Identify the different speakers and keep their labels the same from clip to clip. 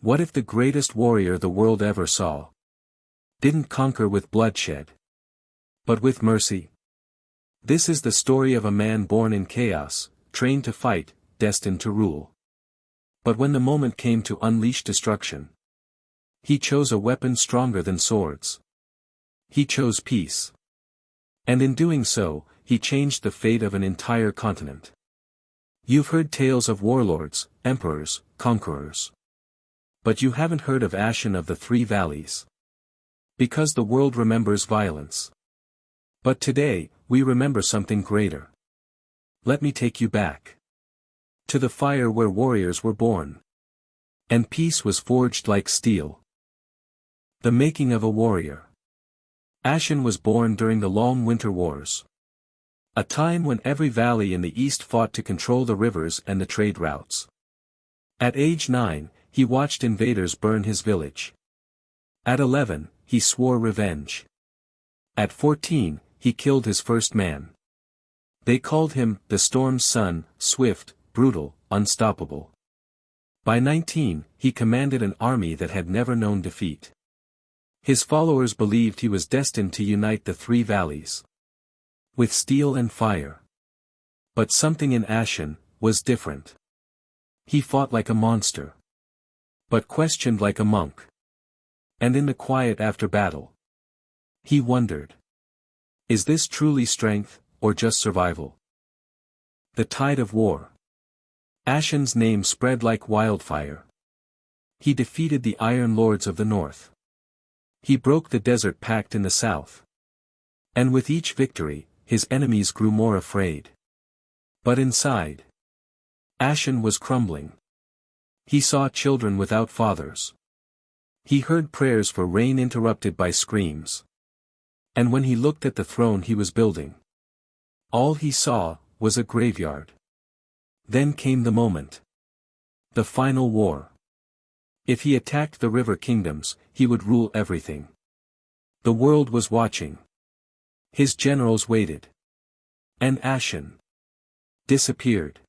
Speaker 1: What if the greatest warrior the world ever saw didn't conquer with bloodshed, but with mercy? This is the story of a man born in chaos, trained to fight, destined to rule. But when the moment came to unleash destruction, he chose a weapon stronger than swords. He chose peace. And in doing so, he changed the fate of an entire continent. You've heard tales of warlords, emperors, conquerors. But you haven't heard of Ashan of the Three Valleys. Because the world remembers violence. But today, we remember something greater. Let me take you back to the fire where warriors were born, and peace was forged like steel. The making of a warrior. Ashan was born during the long winter wars. A time when every valley in the east fought to control the rivers and the trade routes. At age 9, he watched invaders burn his village. At 11, he swore revenge. At 14, he killed his first man. They called him the Storm's Son, swift, brutal, unstoppable. By 19, he commanded an army that had never known defeat. His followers believed he was destined to unite the Three Valleys with steel and fire. But something in Ashan was different. He fought like a monster, but questioned like a monk. And in the quiet after battle, he wondered, is this truly strength, or just survival? The tide of war. Ashan's name spread like wildfire. He defeated the Iron Lords of the north. He broke the desert pact in the south. And with each victory, his enemies grew more afraid. But inside, Ashan was crumbling. He saw children without fathers. He heard prayers for rain interrupted by screams. And when he looked at the throne he was building, all he saw was a graveyard. Then came the moment. The final war. If he attacked the river kingdoms, he would rule everything. The world was watching. His generals waited. And Ashan disappeared.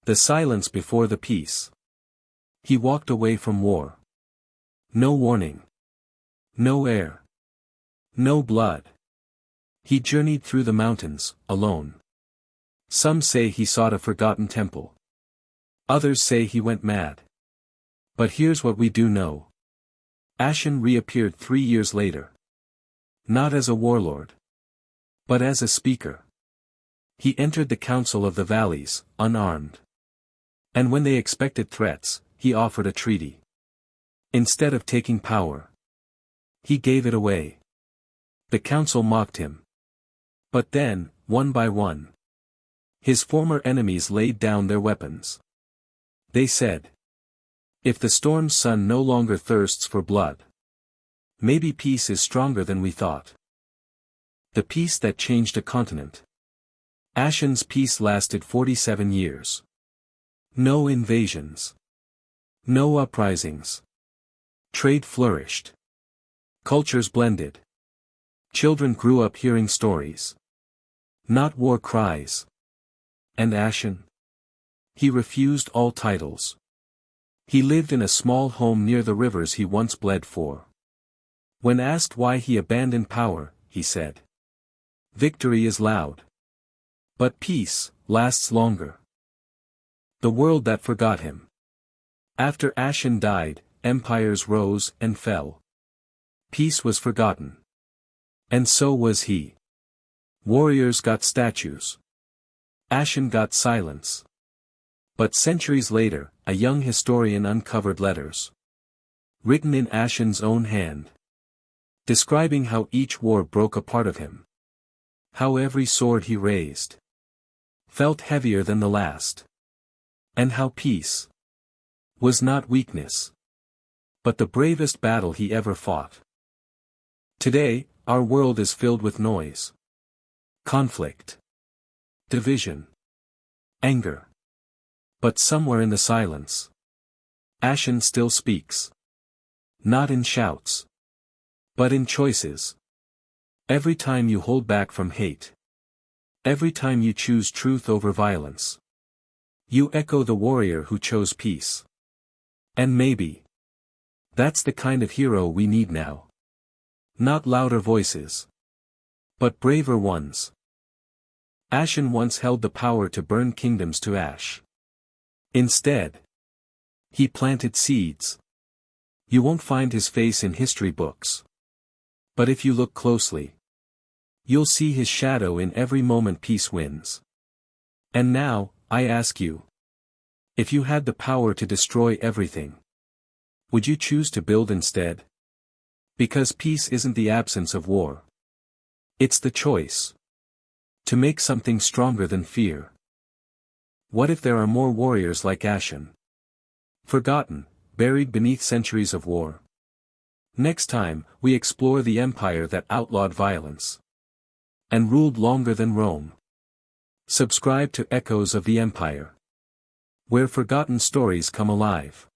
Speaker 1: The silence before the peace. He walked away from war. No warning. No air. No blood. He journeyed through the mountains, alone. Some say he sought a forgotten temple. Others say he went mad. But here's what we do know. Ashan reappeared 3 years later. Not as a warlord, but as a speaker. He entered the council of the valleys, unarmed. And when they expected threats, he offered a treaty. Instead of taking power, he gave it away. The council mocked him. But then, one by one, his former enemies laid down their weapons. They said, if the Storm's Son no longer thirsts for blood, maybe peace is stronger than we thought. The peace that changed a continent. Ashan's peace lasted 47 years. No invasions. No uprisings. Trade flourished. Cultures blended. Children grew up hearing stories. Not war cries. And Ashan? He refused all titles. He lived in a small home near the rivers he once bled for. When asked why he abandoned power, he said, victory is loud. But peace lasts longer. The world that forgot him. After Ashan died, empires rose and fell. Peace was forgotten. And so was he. Warriors got statues. Ashan got silence. But centuries later, a young historian uncovered letters, written in Ashan's own hand, describing how each war broke a part of him. How every sword he raised felt heavier than the last. And how peace was not weakness, but the bravest battle he ever fought. Today, our world is filled with noise, conflict, division, anger. But somewhere in the silence, Ashan still speaks. Not in shouts, but in choices. Every time you hold back from hate, every time you choose truth over violence, you echo the warrior who chose peace. And maybe that's the kind of hero we need now. Not louder voices, but braver ones. Ashan once held the power to burn kingdoms to ash. Instead, he planted seeds. You won't find his face in history books. But if you look closely, you'll see his shadow in every moment peace wins. And now, I ask you, if you had the power to destroy everything, would you choose to build instead? Because peace isn't the absence of war. It's the choice to make something stronger than fear. What if there are more warriors like Ashan? Forgotten, buried beneath centuries of war. Next time, we explore the empire that outlawed violence and ruled longer than Rome. Subscribe to Echoes of the Empire, where forgotten stories come alive.